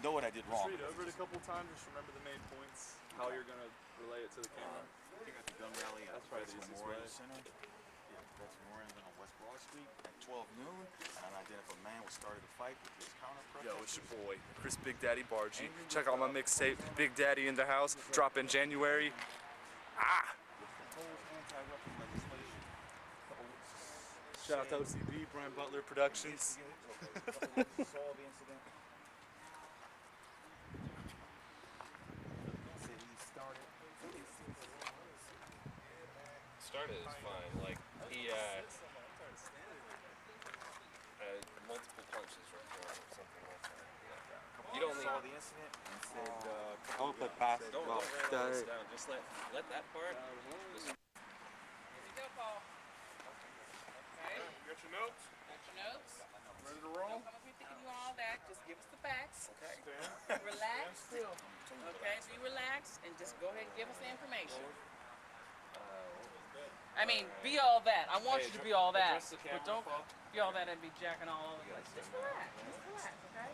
know what I did wrong. Just read over it a couple times. Just remember the main points. How you're gonna relay it to the camera. You got the gun rally at That's probably the West easiest Memorial way. Center. Yeah, that's Memorial on West Broad Street at 12 noon. An unidentified man was started a fight with his counter Yo, it's your boy, Chris Big Daddy Bargy. Check out my mixtape, Big Daddy in the House, drop in January. anti-weapons legislation. Shout out to OCB, Brian Butler Productions. Saw the incident. Said he started. Started is fine. Like he had multiple punches from him or something like that. Yeah. You don't saw need. the incident and said, Don't put past. Don't write all this down. Just let that part. Just Here we go, Paul. Okay. You got your notes? Got your notes? Ready to roll? Don't come up here thinking you all that. Just give us the facts. okay. Relax. Okay, be relaxed and just go ahead and give us the information. I mean, be all that. I want you to be all that. address the But camera, don't Paul. be all that and be jacking all over the place. Just relax. Just relax, okay?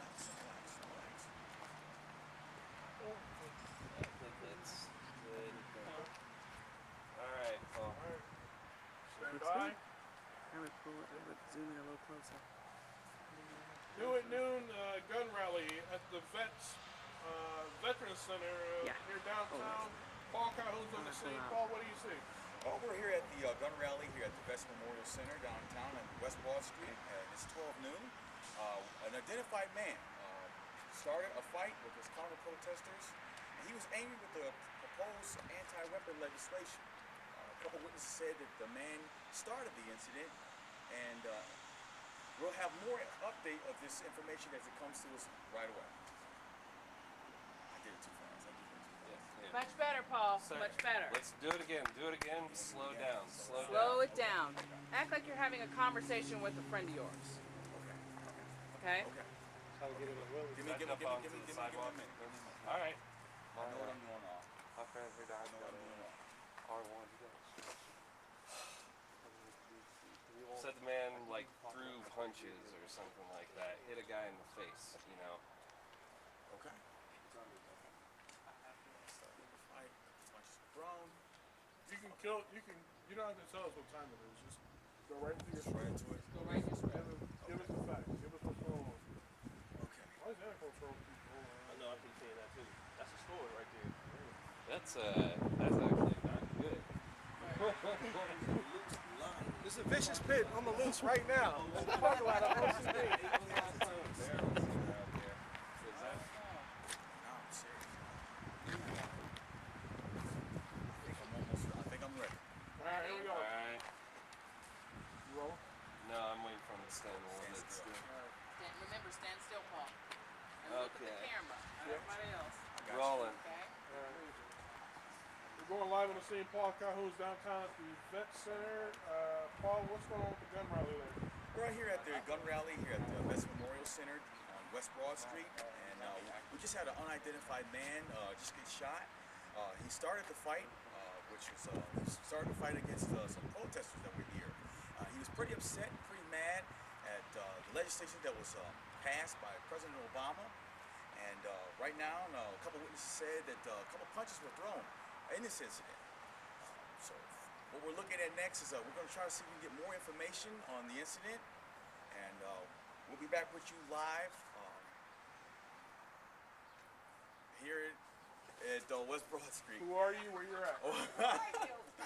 I think that's good. All right, Paul. Stand by. Zoom in a little closer. New at noon, gun rally at the Veterans Center near downtown. Paul Calhoun's on the scene. Paul, what do you see? Oh, we're here at the gun rally here at the Vets Memorial Center downtown on West Broad Street. It's 12 noon. An identified man started a fight with his counter-protesters. And he was angry with the proposed anti-weapon legislation. A couple witnesses said that the man started the incident, and we'll have more update of this information as it comes to us right away. I did it too fast. Much better, Paul. Sorry. Much better. Let's do it again. Do it again. Slow down. Slow down. Slow it down. Act like you're having a conversation with a friend of yours. Okay? Give me a minute. All right. I know what I'm doing wrong. My friend here died. R1. Said the man like threw punches or something like that. Hit a guy in the face. You know. Okay. Thrown. You can kill. You don't have to tell us what time it is. Just go right into your Right into it. Go right this way. Give us the facts. Give us what's going on. Okay. Why is animal control people on? I know, I keep saying that too. That's a story right there. That's actually not good. There's a vicious pit on the loose right now. There's a parking lot of OCB. I think I'm ready. All right, here we go. All right. You roll. No, I'm waiting for him to stand a little bit still. Remember, stand still, Paul. And look at the Okay. camera. Not everybody else. Rolling. Okay? We're going live on the scene. Paul Calhoun's downtown at the Vet Center. Paul, what's going on with the gun rally there? We're here at the gun rally here at the Vets Memorial Center on West Broad Street, and we just had an unidentified man just get shot. He started the fight, he started the fight against some protesters that were here. He was pretty upset, pretty mad at the legislation that was passed by President Obama. And right now, a couple witnesses said that a couple punches were thrown in this incident. So what we're looking at next is we're going to try to see if we can get more information on the incident, and we'll be back with you live here at West Broad Street. Who are you? Where you're at? Oh.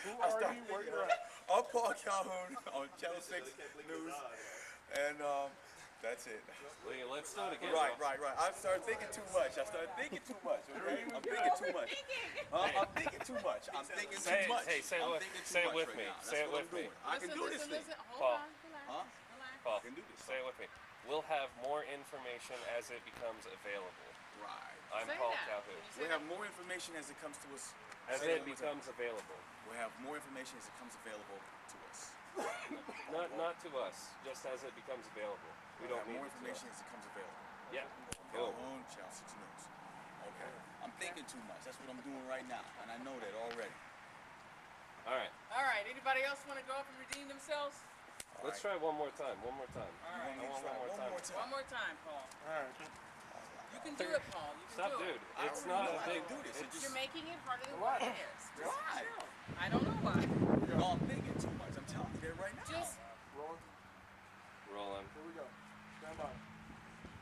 Who are you? Where you're at? I'm Paul Calhoun on Channel 6 News, and that's it. Let's do it again. Right. I started thinking too much. Okay? I'm thinking too much. I'm thinking too much. Hey, say it with me. Say it with me. I can do this thing. Hold Paul. on. Relax. Paul, I can do this say it with me. We'll have more information as it becomes available. Right. I'm Say Paul that. Calhoun. We'll have more information as it comes to us. As it becomes available. We'll have more information as it comes available to us. Not to us, just as it becomes available. We We'll don't have need more it to information us. as it comes available. Yeah. Cool. Calhoun, Channel 6 News. Okay. I'm thinking too much. That's what I'm doing right now, and I know that already. All right. All right. Anybody else want to go up and redeem themselves? Let's try one more time. One more time. All right. I want one more time. One more time, Paul. All right. You can do it, Paul. You can Stop, do it. dude. It's not a big. do this. You're making it harder than what it is. Just Why? chill. I don't know why. No, I'm thinking too much. I'm telling you that right now. Just Rolling. Rolling. Here we go. Stand by.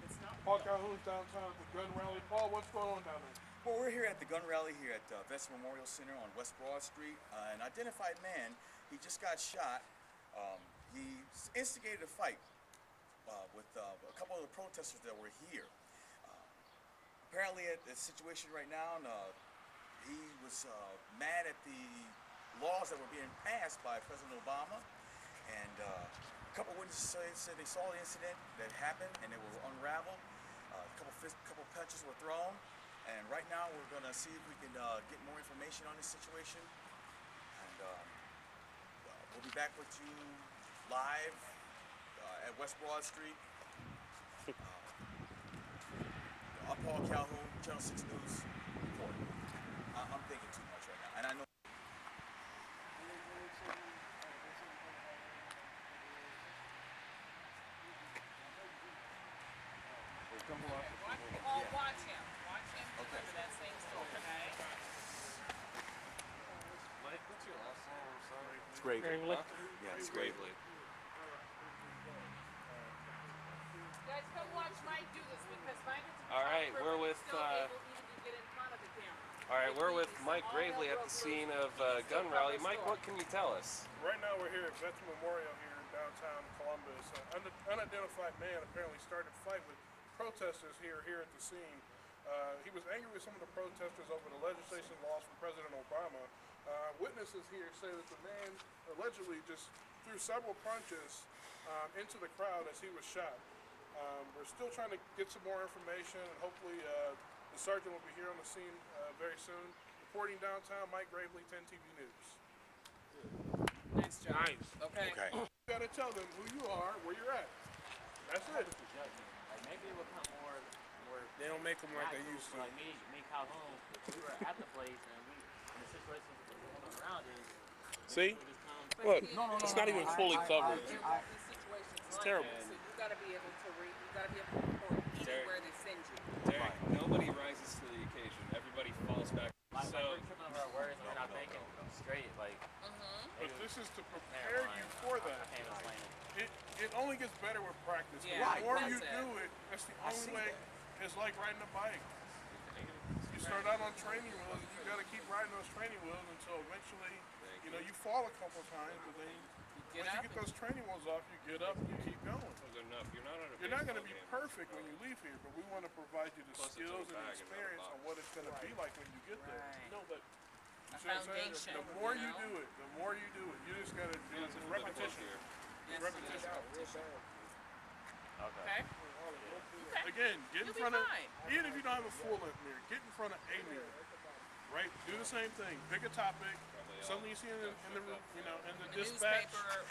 it's not. Paul Calhoun's downtown at the gun rally. Paul, what's going on down there? Well, we're here at the gun rally here at Vets Memorial Center on West Broad Street. An identified man, he just got shot. He instigated a fight with a couple of the protesters that were here. Apparently, at the situation right now, he was mad at the laws that were being passed by President Obama, and a couple of witnesses said they saw the incident that happened, and they were unraveled. A couple punches were thrown, and down. We're gonna see if we can get more information on this situation, and we'll be back with you live at West Broad Street. I'm Paul Calhoun, Channel 6 News reporting. I'm thinking too much right now, and I know. Well, watch him. Watch him deliver that same story, okay? Mike, what's your last name? I'm sorry. It's great. Gravely. Yeah, it's great. Guys, come watch Mike do this because Mike is a All right, photographer, we're but with, he's still able even to get in front of the camera. All right, we're with He's Mike all Gravely at over the scene of gun still rally. cover Mike, story. what can you tell us? Right now we're here at Veteran Memorial here in downtown Columbus. An unidentified man apparently started a fight with protesters here at the scene. He was angry with some of the protesters over the legislation laws from President Obama. Witnesses here say that the man allegedly just threw several punches into the crowd as he was shot. We're still trying to get some more information, and hopefully the sergeant will be here on the scene very soon. Reporting downtown, Mike Gravely, 10 TV News. Nice job. Nice. Okay. You gotta tell them who you are, where you're at. That's it. Like maybe it would come more They don't make them like they natural, used to. like me Calhoun, we were at the place and we in the situation going around is See? Look, it's not even fully covered. There will be situations like terrible. this, so you gotta be able to you gotta be able to report anywhere they send you. Derek, nobody rises to the occasion. Everybody falls back. like we're tripping over our words and we're not thinking straight. Like But this is to prepare you for that. I can't explain it. It only gets better with practice. Yeah, The more you that's it. do it, that's the only way. It's like riding a bike. You start out on training wheels, and you got to keep riding those training wheels until eventually, you fall a couple times, but then once you get those training wheels off, you get up and you keep going. Enough. You're not going to be perfect when you leave here, but we want to provide you the skills and experience on what it's going to be like when you get there. No, but you see what I'm saying? foundation, The more you you know? do it, the more you do it. You just got to do it. It's repetition. Yes, Repetition. Okay. Again, get in You'll be front of, fine. even if you don't have a full length mirror, get in front of a mirror, right? Do the same thing. Pick a topic, something you see in the dispatch. Newspaper.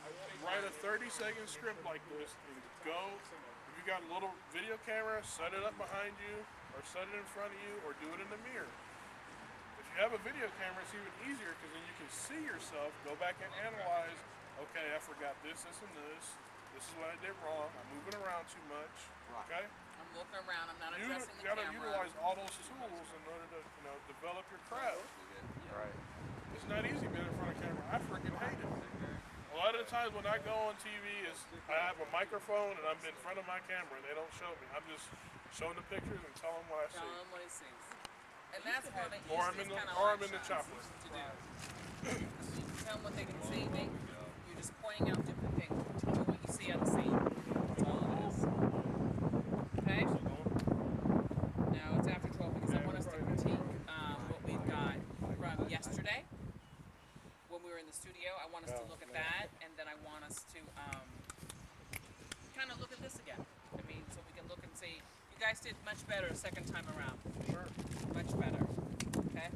Write a 30-second script like this and go. If you got a little video camera, set it up behind you, or set it in front of you, or do it in the mirror. If you have a video camera, it's even easier because then you can see yourself, go back and analyze. Okay, I forgot this, and this. This is what I did wrong. I'm moving around too much. Okay. I'm looking around. I'm not You addressing the gotta camera. utilize all those tools in order to, develop your craft. Right. It's not easy being in front of camera. I freaking hate it. A lot of the times when I go on TV, I have a microphone and I'm in front of my camera and they don't show me. I'm just showing the pictures and telling what I Tell see. them what he sees. And that's one of the Or I'm in easiest the, kind of or I'm in the chopper. to do. You tell them what they can see. You're just pointing out different things. Tell me what you see on the scene. That's all it is. Okay? Now it's after 12 because I want us to critique what we've got from yesterday when we were in the studio. I want us to look at that, and then I want us to kind of look at this again. I mean, so we can look and see. You guys did much better second time around. Much better. Okay?